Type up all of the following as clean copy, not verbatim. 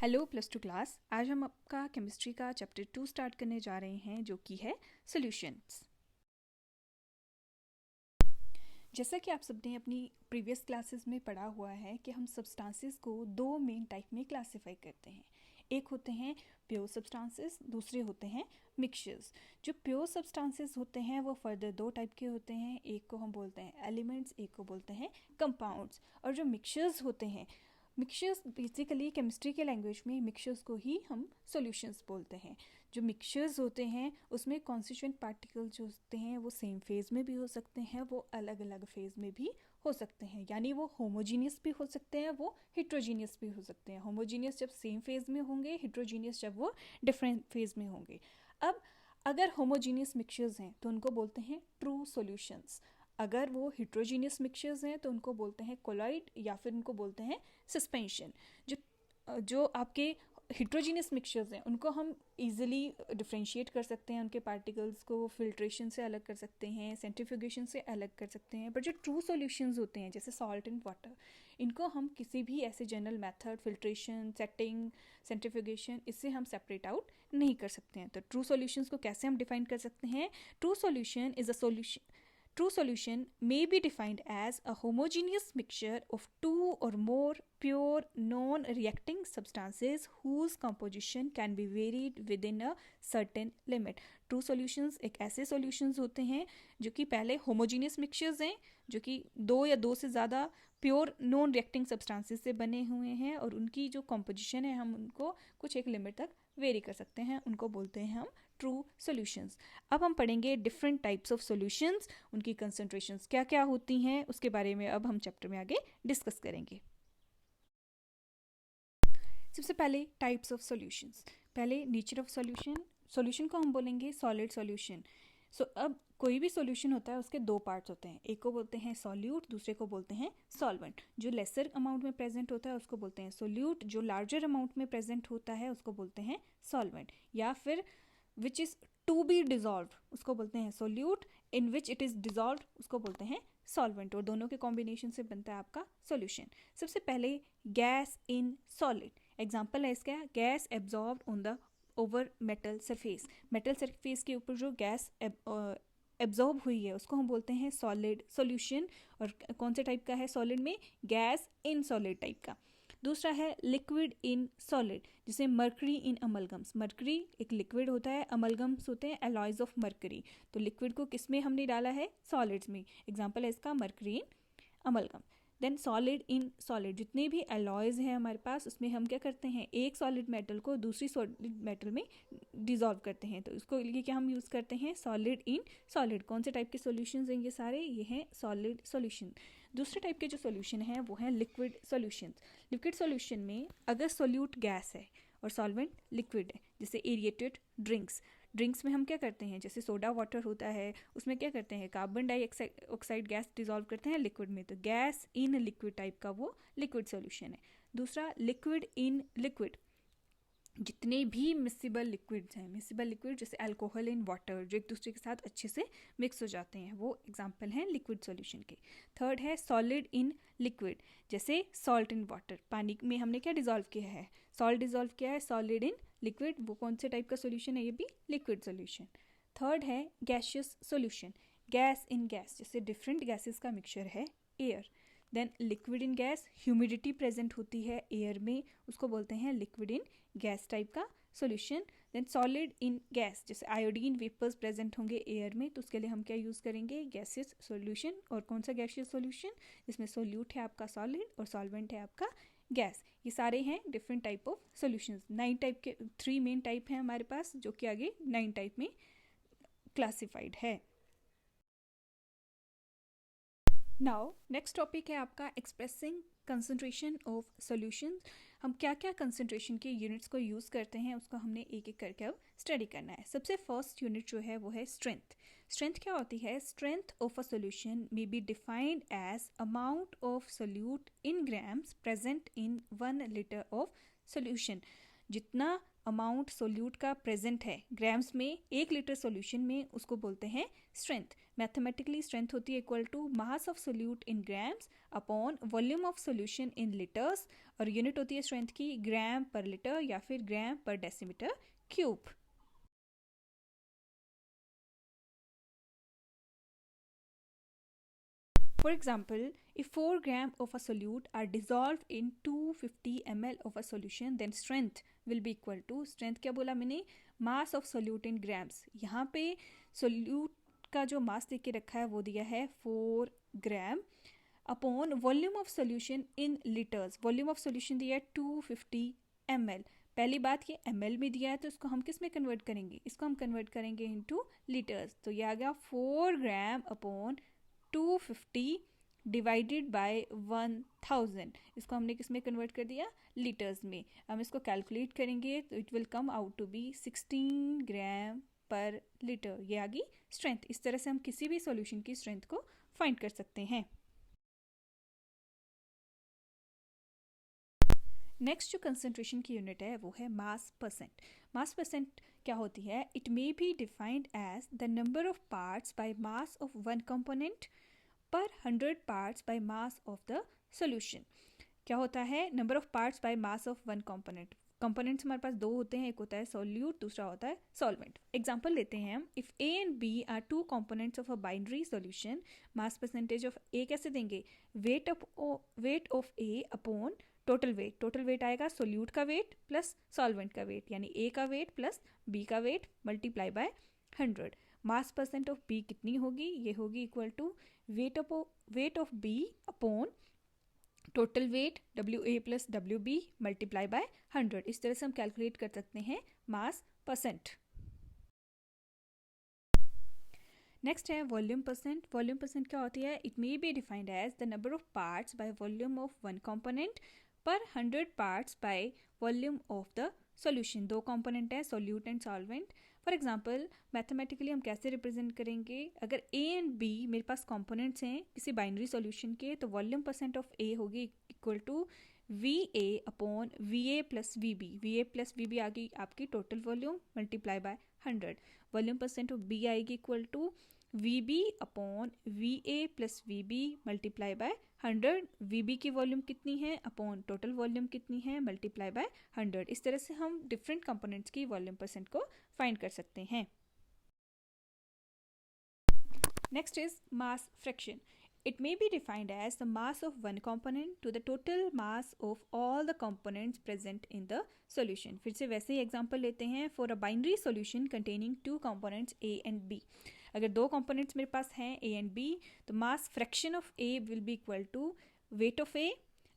Hello plus two class. आज हम आपका केमिस्ट्री का चैप्टर 2 स्टार्ट करने जा रहे हैं जो कि है सॉल्यूशंस। जैसा कि आप सबने अपनी प्रीवियस क्लासेस में पढ़ा हुआ है कि हम सब्सटेंसेस को दो मेन टाइप में क्लासिफाई करते हैं। एक होते हैं प्योर सब्सटेंसेस, दूसरे होते हैं मिक्सचर्स। जो प्योर सब्सटेंसेस होते हैं वो फर्दर दो टाइप के होते हैं, एक को हम बोलते हैं एलिमेंट्स, एक को बोलते हैं कंपाउंड्स। और जो मिक्सचर्स होते हैं, मिक्सचर्स बेसिकली केमिस्ट्री के लैंग्वेज में मिक्सचर्स को ही हम सॉल्यूशंस बोलते हैं। जो मिक्सचर्स होते हैं उसमें कॉन्स्टिट्यूएंट पार्टिकल जो होते हैं वो सेम फेज में भी हो सकते हैं, वो अलग अलग फेज में भी हो सकते हैं। यानी वो होमोजीनियस भी हो सकते हैं, वो हिट्रोजीनियस भी हो सकते हैं। होमोजीनियस जब सेम फेज में होंगे, हिट्रोजीनियस जब वो डिफरेंट फेज में होंगे। अब अगर होमोजीनियस मिक्सचर्स हैं तो उनको बोलते हैं ट्रू सॉल्यूशंस। अगर वो हिट्रोजीनियस मिक्सचर्स हैं तो उनको बोलते हैं कोलॉइड या फिर उनको बोलते हैं सस्पेंशन। जो आपके हिट्रोजीनियस मिक्सचर्स हैं उनको हम इजीली डिफरेंशिएट कर सकते हैं, उनके पार्टिकल्स को फिल्ट्रेशन से अलग कर सकते हैं, सेंट्रीफ्यूगेशन से अलग कर सकते हैं। बट जो ट्रू सॉल्यूशंस होते हैं जैसे सॉल्ट एंड वाटर, इनको हम किसी भी ऐसे general method, filtration, setting, centrifugation, इससे हम सेपरेट आउट नहीं कर सकते हैं। तो ट्रू सॉल्यूशंस को कैसे हम डिफाइन कर सकते हैं? True solution is a solution True solution may be defined as a homogeneous mixture of two or more pure non-reacting substances whose composition can be varied within a certain limit. True solutions एक ऐसे solutions होते हैं जो कि पहले homogeneous mixtures हैं, जो कि दो या दो से ज़्यादा प्योर नॉन रिएक्टिंग सब्सटेंसेस से बने हुए हैं और उनकी जो कॉम्पोजिशन है हम उनको कुछ एक लिमिट तक वेरी कर सकते हैं, उनको बोलते हैं हम ट्रू सॉल्यूशंस। अब हम पढ़ेंगे डिफरेंट टाइप्स ऑफ सॉल्यूशंस, उनकी कंसंट्रेशंस क्या क्या होती हैं, उसके बारे में अब हम चैप्टर में आगे डिस्कस करेंगे। सबसे पहले टाइप्स ऑफ सॉल्यूशंस। पहले नेचर ऑफ सॉल्यूशन। सॉल्यूशन को हम बोलेंगे सॉलिड सॉल्यूशन। अब कोई भी सॉल्यूशन होता है उसके दो पार्ट्स होते हैं, एक को बोलते हैं सॉल्यूट, दूसरे को बोलते हैं सॉल्वेंट। जो लेसर अमाउंट में प्रेजेंट होता है उसको बोलते हैं सॉल्यूट, जो लार्जर अमाउंट में प्रेजेंट होता है उसको बोलते हैं सॉल्वेंट। या फिर which is to be dissolve उसको बोलते हैं solute, in which it is dissolve उसको बोलते हैं सॉल्वेंट। और दोनों के कॉम्बिनेशन से बनता है आपका सॉल्यूशन। सबसे पहले गैस इन सॉलिड। एग्जाम्पल है इसका, gas absorb on the over metal surface. Metal surface के ऊपर जो गैस एब्जॉर्ब हुई है उसको हम बोलते हैं सॉलिड सॉल्यूशन। और कौन से टाइप का है सॉलिड में? गैस इन सॉलिड टाइप का। दूसरा है लिक्विड इन सॉलिड, जिसे मर्करी इन अमलगम्स। मर्करी एक लिक्विड होता है, अमलगम्स होते हैं एलॉयज ऑफ मर्करी। तो लिक्विड को किस में हमने डाला है? सॉलिड्स में। एग्जाम्पल है इसका mercury in amalgam. Then solid in solid, जितने भी एलॉयज हैं हमारे पास उसमें हम क्या करते हैं, एक सॉलिड मेटल को दूसरी सॉलिड मेटल में डिजॉल्व करते हैं। तो इसको लिए क्या हम यूज़ करते हैं? Solid in solid. कौन से टाइप के सॉल्यूशंस हैं ये सारे? ये हैं सॉलिड सॉल्यूशन। दूसरे टाइप के जो सॉल्यूशन हैं वो हैं लिक्विड सॉल्यूशंस। लिक्विड सॉल्यूशन में अगर सॉल्यूट गैस है और सॉल्वेंट लिक्विड है, जैसे एरिएटेड ड्रिंक्स में हम क्या करते हैं, जैसे सोडा वाटर होता है उसमें क्या करते हैं, कार्बन डाइऑक्साइड गैस डिजॉल्व करते हैं लिक्विड में। तो गैस इन लिक्विड टाइप का वो लिक्विड सॉल्यूशन है। दूसरा लिक्विड इन लिक्विड, जितने भी मिक्सिबल लिक्विड्स हैं, मिक्सिबल लिक्विड जैसे अल्कोहल इन वाटर जो एक दूसरे के साथ अच्छे से मिक्स हो जाते हैं, वो एग्जाम्पल हैं लिक्विड सॉल्यूशन के। थर्ड है सॉलिड इन लिक्विड, जैसे सॉल्ट इन वाटर। पानी में हमने क्या डिजॉल्व किया है? सॉल्ट डिजॉल्व किया है। सॉलिड इन लिक्विड, वो कौन से टाइप का सोल्यूशन है? ये भी लिक्विड सोल्यूशन। थर्ड है gaseous solution, gas in gas, जैसे डिफरेंट गैसेस का मिक्सचर है air. Then liquid in gas, humidity present होती है एयर में, उसको बोलते हैं लिक्विड इन गैस टाइप का solution. Then solid in gas, जैसे आयोडीन वेपर्स प्रेजेंट होंगे एयर में, तो उसके लिए हम क्या यूज़ करेंगे? Gaseous solution. और कौन सा गैसियस सॉल्यूशन? जिसमें सोल्यूट है आपका सॉलिड और सॉल्वेंट है आपका गैस। ये सारे हैं different type of solutions. 9 type के 3 मेन टाइप हैं हमारे पास, जो कि आगे 9 टाइप में क्लासिफाइड है। नाउ नेक्स्ट टॉपिक है आपका एक्सप्रेसिंग कंसंट्रेशन ऑफ सॉल्यूशंस। हम क्या क्या कंसंट्रेशन के यूनिट्स को यूज़ करते हैं उसको हमने एक एक करके अब स्टडी करना है। सबसे फर्स्ट यूनिट जो है वो है स्ट्रेंथ। स्ट्रेंथ क्या होती है? Strength of a solution may be defined as amount of solute in grams present in 1 litre of solution. जितना अमाउंट सोल्यूट का प्रेजेंट है ग्राम्स में 1 लीटर सोल्यूशन में, उसको बोलते हैं स्ट्रेंथ। मैथमेटिकली स्ट्रेंथ होती है equal to mass of solute in grams upon volume of solution in litres, और यूनिट होती है स्ट्रेंथ की ग्राम पर लीटर या फिर ग्राम पर decimetre cube. For example, if 4 grams of a solute are dissolved in 250 ml of a solution, then strength will be equal to, strength क्या बोला मैंने, mass of solute in grams। यहाँ पे solute का जो mass दे के रखा है वो दिया है 4 ग्राम upon volume of solution in litres. Volume of solution दिया है 250 ml। पहली बात ये ml में दिया है तो इसको हम किस में कन्वर्ट करेंगे, इसको हम कन्वर्ट करेंगे इनटू लीटर्स। तो ये आ गया 4 ग्राम अपॉन 250 डिवाइडेड बाय 1000। इसको हमने किस में कन्वर्ट कर दिया, लीटर्स में। हम इसको कैलकुलेट करेंगे तो it will come out to be 16 gram per litre. ये आ गई स्ट्रेंथ। इस तरह से हम किसी भी सॉल्यूशन की स्ट्रेंथ को फाइंड कर सकते हैं। नेक्स्ट जो कंसंट्रेशन की यूनिट है वो है मास परसेंट। मास परसेंट क्या होती है, it may be defined as the number of parts by mass of one component per 100 parts by mass of the solution. क्या होता है, number of parts by mass of one component. Components हमारे पास दो होते हैं, एक होता है सॉल्यूट, दूसरा होता है सॉल्वेंट। एग्जांपल लेते हैं हम, if A and B are two components of a binary solution, mass percentage of A कैसे देंगे, weight of A upon total weight. Total weight आएगा सोल्यूट का वेट प्लस सॉल्वेंट का वेट, यानी ए का वेट प्लस बी का weight multiply by 100। Mass percent of B कितनी होगी, ये होगी equal to weight of B upon total weight W A plus W B multiply by 100। इस तरह से हम कैलकुलेट कर सकते हैं मास परसेंट। नेक्स्ट है वॉल्यूम परसेंट। वॉल्यूम परसेंट क्या होती है, it may be defined as the number of parts by volume of one component per 100 parts by volume of the solution. दो कंपोनेंट है solute and solvent. For example mathematically हम कैसे represent करेंगे, अगर ए and B मेरे पास components हैं किसी binary solution के, तो वॉल्यूम परसेंट ऑफ ए होगी equal to V A upon V A plus V B. V A plus V B आ गई आपकी total volume multiply by 100। Volume percent of B आएगी equal to V B upon V A plus V B multiply by 100। V B की volume कितनी है upon total volume कितनी है multiply by 100। इस तरह से हम डिफरेंट कंपोनेंट्स की वॉल्यूम परसेंट को फाइंड कर सकते हैं। Next is mass fraction. It may be defined as the mass of one component to the total mass of all the components present in the solution। फिर से वैसे ही example लेते हैं, for a binary solution containing two components A and B। अगर दो components मेरे पास हैं A and B, तो mass fraction of A will be equal to weight of A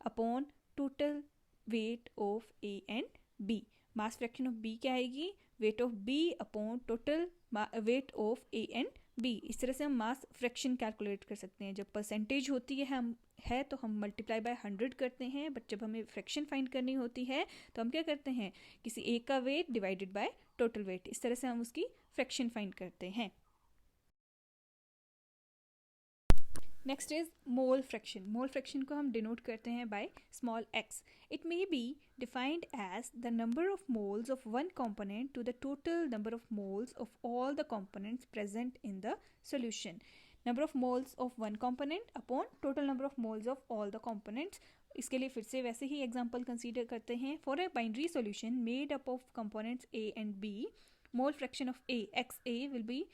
upon total weight of A and B। mass fraction of B क्या आएगी, weight of B upon total weight of A and B. इस तरह से हम mass fraction calculate कर सकते हैं। जब परसेंटेज होती है तो हम मल्टीप्लाई बाय 100 करते हैं, बट जब हमें फ्रैक्शन फाइंड करनी होती है तो हम क्या करते हैं, किसी एक का weight divided by total weight. इस तरह से हम उसकी फ्रैक्शन फाइंड करते हैं। Next is mole fraction. Mole fraction को हम डिनोट करते हैं by small x। It may be defined as the number of moles of one component to the total number of moles of all the components present in the solution. Number of moles of one component upon total number of moles of all the components. इसके लिए फिर से वैसे ही example consider करते हैं। For a binary solution made up of components a and b, mole fraction of a xa will be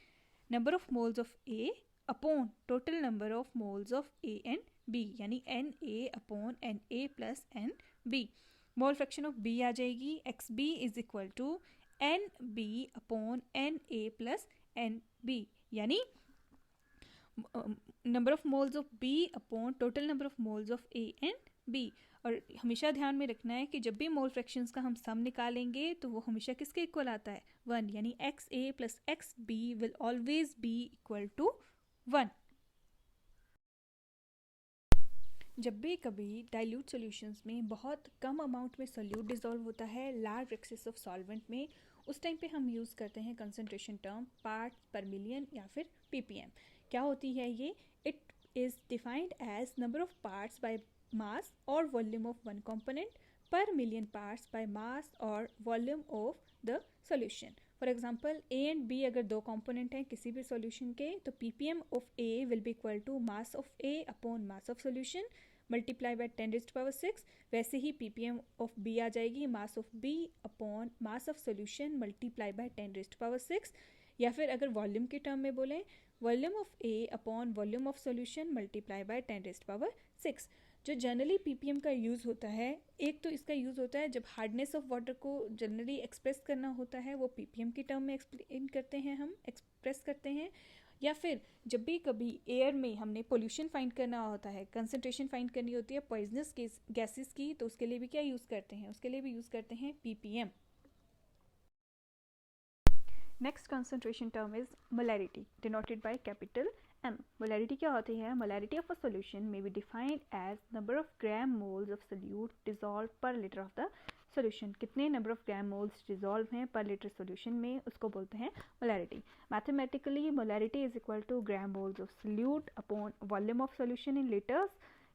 number of moles of a upon total number of moles of A and B, यानी N A upon N A plus N B. Mole fraction of B आ जाएगी X B is equal to N B upon N A plus N B, यानी number of moles of B upon total number of moles of A and B. और हमेशा ध्यान में रखना है कि जब भी मोल फ्रैक्शंस का हम सम निकालेंगे तो वो हमेशा किसके इक्वल आता है, 1, यानी x A plus x B will always be equal to 1। जब भी कभी डाइल्यूट सॉल्यूशंस में बहुत कम अमाउंट में सोल्यूट डिसॉल्व होता है लार्ज एक्सेस ऑफ सॉल्वेंट में, उस टाइम पे हम यूज़ करते हैं concentration term parts per million या फिर ppm। क्या होती है ये, it is defined as number of parts by mass और volume of one component per million parts by mass or volume of the solution. For example, A and B अगर दो component हैं किसी भी solution के, तो ppm of A will be equal to mass of A upon mass of solution multiply by 10 raised to power 6. वैसे ही ppm of B आ जाएगी mass of B upon mass of solution multiply by 10 raised to power 6. या फिर अगर volume के term में बोलें, volume of A upon volume of solution multiply by 10 raised power 6. जो generally ppm का यूज़ होता है, एक तो इसका यूज़ होता है जब हार्डनेस ऑफ वाटर को जनरली एक्सप्रेस करना होता है, वो पीपीएम के टर्म में एक्सप्लेन करते हैं, हम एक्सप्रेस करते हैं. या फिर जब भी कभी एयर में हमने पोल्यूशन फाइंड करना होता है, कंसनट्रेशन फाइंड करनी होती है पॉइजनस गैसेस की, तो उसके लिए भी क्या यूज़ करते हैं, उसके लिए भी यूज़ करते हैं ppm. Next concentration term is molarity denoted by capital M. Molarity क्या होती है? Molarity of a solution may be defined as number of gram moles of solute dissolve per litre of the solution. कितने number of gram moles dissolve हैं per litre solution में, उसको बोलते हैं molarity. Mathematically molarity is equal to gram moles of solute upon volume of solution in litres.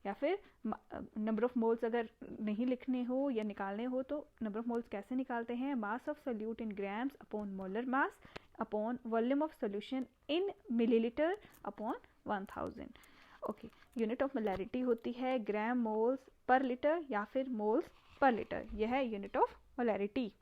या फिर number of moles अगर नहीं लिखने हो या निकालने हो तो नंबर ऑफ मोल्स कैसे निकालते हैं? मास of solute in grams upon molar mass upon volume of solution in millilitre upon 1000. Okay, unit of molarity होती है ग्राम मोल्स पर लीटर या फिर मोल्स पर लीटर. यह है unit of molarity.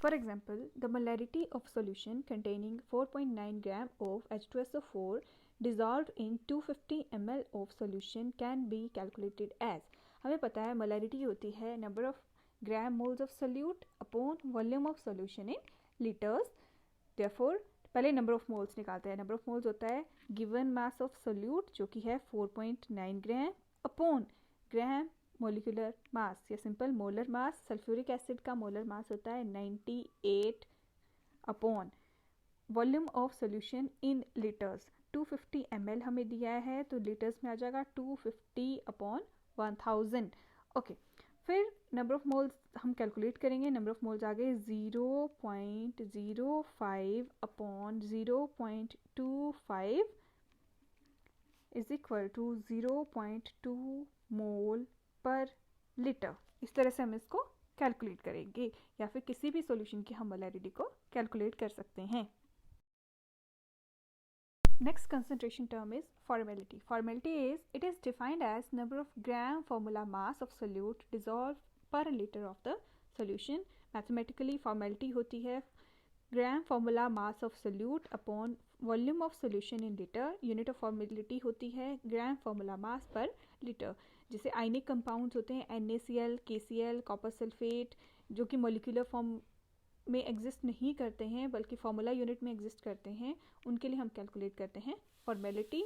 For example, the molarity of solution containing 4.9 gram of H2SO4 dissolved in 250 ml of solution can be calculated as. हमें पता है molarity होती है number of gram moles of solute upon volume of solution in liters. Therefore, पहले number of moles निकालते हैं. number of moles होता है given mass of solute जो कि है 4.9 gram upon gram molecular mass या simple molar mass. Sulphuric acid का मोलर मास होता है 98 upon volume of solution in litres. 250 ml हमें दिया है तो लीटर्स में आ जाएगा 250 अपॉन 1000. ओके, फिर नंबर ऑफ मोल्स हम कैलकुलेट करेंगे. नंबर ऑफ मोल्स आ गए 0.05 अपॉन 0.25 इज इक्वल टू 0.2 मोल पर लीटर. इस तरह से हम इसको कैलकुलेट करेंगे या फिर किसी भी सॉल्यूशन की हम मोलैरिटी को कैलकुलेट कर सकते हैं. Next concentration term is formality. Formality is it is defined as number of gram formula mass of solute dissolve per litre of the solution. Mathematically formality होती है gram formula mass of solute upon volume of solution in litre. Unit of formality होती है gram formula मास पर litre. जैसे ionic compounds होते हैं NaCl, KCl, copper sulphate, जो कि मॉलिक्यूलर फॉर्म में एग्जिस्ट नहीं करते हैं बल्कि फॉर्मूला यूनिट में एग्जिस्ट करते हैं, उनके लिए हम कैलकुलेट करते हैं formality.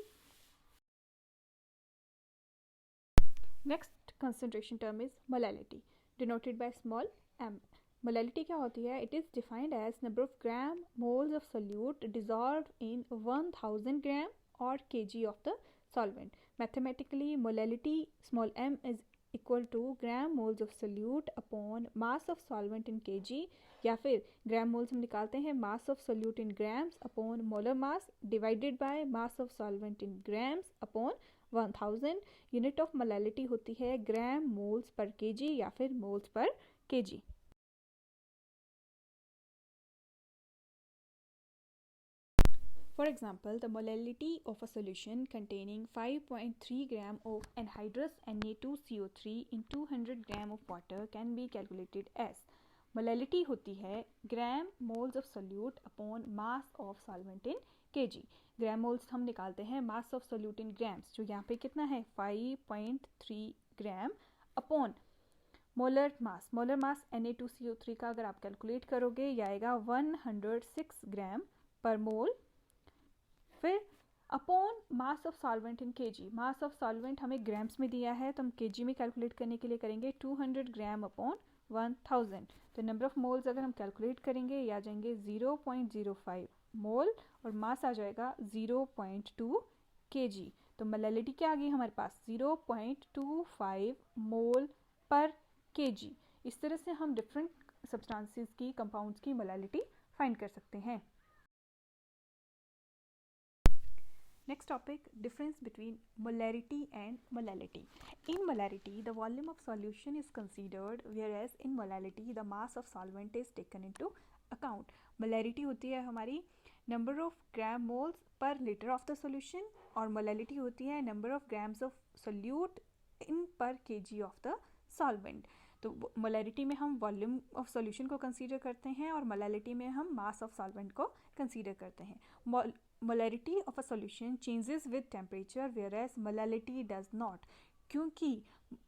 Next concentration term is molality denoted by small m. Molality क्या होती है? It is defined as number of gram moles of solute dissolve in 1000 gram और kg of the solvent. Mathematically, molality small m is equal to gram moles of solute upon mass of solvent in kg. या फिर gram moles हम निकालते हैं mass of solute in grams upon molar mass divided by mass of solvent in grams upon 1000. Unit of molality होती है gram moles per kg या फिर moles per kg. For example, the molality of a solution containing 5.3 gram of anhydrous Na2CO3 in 200 gram of water can be calculated as. molality होती है gram moles of solute upon mass of solvent in kg. gram moles हम निकालते हैं mass of solute in grams, जो यहाँ पे कितना है 5.3 gram upon molar mass. Molar mass Na2CO3 का अगर आप कैलकुलेट करोगे ये आएगा 106 ग्राम पर मोल. फिर upon mass of solvent in KG. Mass of solvent हमें ग्राम्स में दिया है तो हम केजी में कैलकुलेट करने के लिए करेंगे 200 ग्राम अपॉन 1000. तो नंबर ऑफ मोल्स अगर हम कैलकुलेट करेंगे ये आ जाएंगे 0.05 मोल और मास आ जाएगा 0.2 केजी. तो मोलैलिटी क्या आ गई हमारे पास 0.25 मोल पर केजी. इस तरह से हम डिफरेंट सब्सटेंसेस की कंपाउंड्स की मोलैलिटी फाइंड कर सकते हैं. Next topic, difference between molarity and molality. In molarity, the volume of solution is considered, whereas in molality, the mass of solvent is taken into account. Molarity होती है हमारी number of gram moles per liter of the solution और molality होती है number of grams of solute in per kg of the solvent. तो molarity में हम volume of solution को कंसीडर करते हैं और मोलैलिटी में हम मास ऑफ सॉल्वेंट को कंसीडर करते हैं. Molarity of a solution changes with temperature whereas molality does not, क्योंकि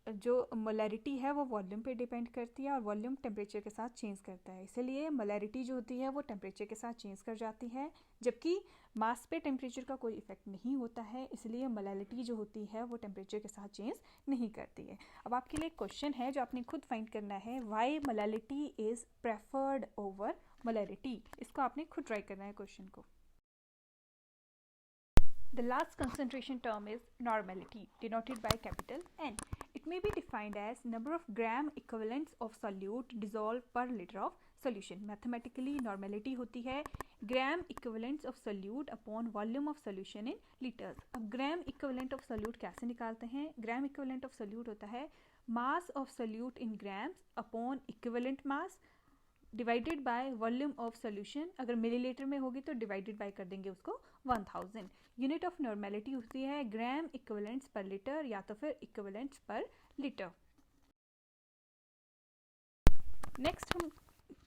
जो मोलैरिटी है वो वॉल्यूम पे डिपेंड करती है और वॉल्यूम टेम्परेचर के साथ चेंज करता है, इसलिए मोलैरिटी जो होती है वो टेम्परेचर के साथ चेंज कर जाती है, जबकि मास पे टेम्परेचर का कोई इफेक्ट नहीं होता है, इसलिए मोलैलिटी जो होती है वो टेम्परेचर के साथ चेंज नहीं करती है. अब आपके लिए क्वेश्चन है जो आपने खुद फाइंड करना है, why molality is preferred over molarity. इसको आपने खुद ट्राई करना है क्वेश्चन को. The last concentration term is normality, denoted by capital N. It may be defined as number of gram equivalents of solute dissolved per liter of solution. Mathematically, normality होती है gram equivalents of solute upon volume of solution in liters. अब gram equivalent of solute कैसे निकालते हैं? gram equivalent of solute होता है mass of solute in grams upon equivalent mass divided by volume of solution. अगर millilitre में होगी तो डिवाइडेड बाय कर देंगे उसको 1000. यूनिट ऑफ नॉर्मेलिटी होती है ग्राम इक्विवेलेंट्स पर लीटर या तो फिर इक्विवेलेंट्स पर लीटर. नेक्स्ट हम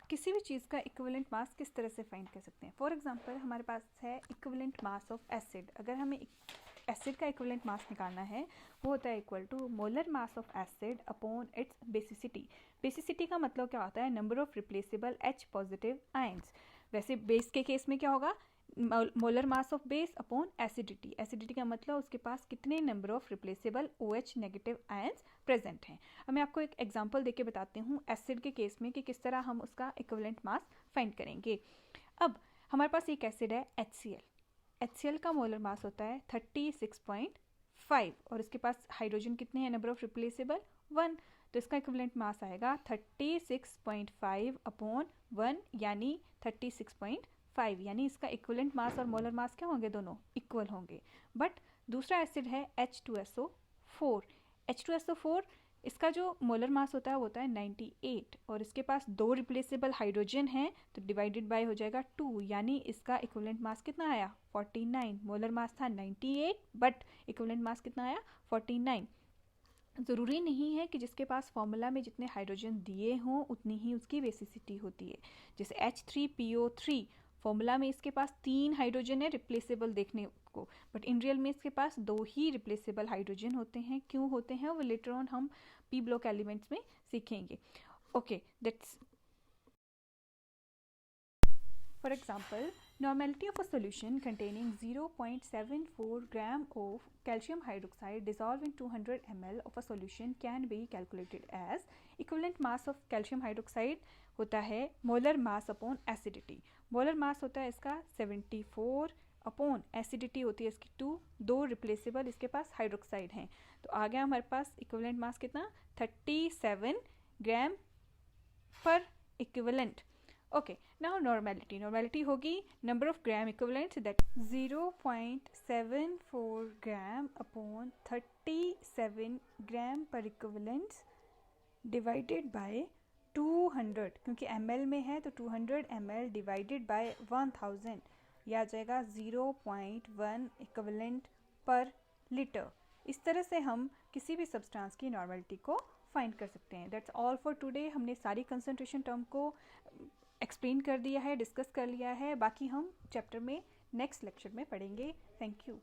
किसी भी चीज़ का इक्विवेलेंट मास किस तरह से फाइंड कर सकते हैं. फॉर एग्जांपल हमारे पास है इक्विवेलेंट मास ऑफ एसिड. अगर हमें एसिड का इक्विवेलेंट मास निकालना है वो होता है equal to molar mass of acid upon its basicity. Basicity का मतलब क्या होता है? Number of replaceable H positive ions. वैसे बेस के केस में क्या होगा? Molar mass of base upon acidity. Acidity का मतलब उसके पास कितने number of replaceable OH negative ions present हैं. अब मैं आपको एक एग्जांपल देके बताती हूँ एसिड के केस में कि किस तरह हम उसका इक्विवेलेंट मास फाइंड करेंगे. अब हमारे पास एक एसिड है HCl. HCl का मोलर मास होता है 36.5 और इसके पास हाइड्रोजन कितने हैं? Number of replaceable 1. तो इसका इक्विवेलेंट मास आएगा 36.5 अपॉन 1 यानी 36.5, यानी इसका इक्विवेलेंट मास और मोलर मास क्या होंगे? दोनों इक्वल होंगे. बट दूसरा एसिड है H2SO4. H2SO4 इसका जो मोलर मास होता है वो होता है 98 और इसके पास 2 रिप्लेसेबल हाइड्रोजन हैं तो डिवाइडेड बाय हो जाएगा 2, यानी इसका इक्विवेलेंट मास कितना आया? 49. मोलर मास था 98 बट इक्विवेलेंट मास कितना आया? 49. ज़रूरी नहीं है कि जिसके पास फॉर्मूला में जितने हाइड्रोजन दिए हों उतनी ही उसकी बेसिसिटी होती है. जैसे H3PO3 फॉर्मूला में इसके पास 3 हाइड्रोजन है रिप्लेसेबल देखने को, बट इन रियल में इसके पास 2 ही रिप्लेसेबल हाइड्रोजन होते हैं. क्यों होते हैं वो लेटर ऑन हम पी ब्लॉक एलिमेंट्स में सीखेंगे. Okay, that's for example normality of a solution containing 0.74 gram of calcium hydroxide dissolved in 200 ml of a solution can be calculated as equivalent mass of calcium hydroxide होता है molar mass upon acidity. Molar mass होता है इसका 74 upon acidity होती है इसकी 2 replaceable इसके पास hydroxide हैं. तो आ गया हमारे पास इक्विवेलेंट मास कितना? 37 gram per equivalent. Okay, now normality. Normality होगी number of gram equivalents that 0.74 gram upon 37 gram per equivalents divided by 200, क्योंकि ml में है तो 200 ml डिवाइडेड बाय 1000 यह आ जाएगा 0.1 इक्विवेलेंट पर लीटर. इस तरह से हम किसी भी सब्सटेंस की नॉर्मेलिटी को फाइंड कर सकते हैं. That's all for today. हमने सारी कंसंट्रेशन टर्म को एक्सप्लेन कर दिया है, डिस्कस कर लिया है. बाकी हम चैप्टर में नेक्स्ट लेक्चर में पढ़ेंगे. Thank you.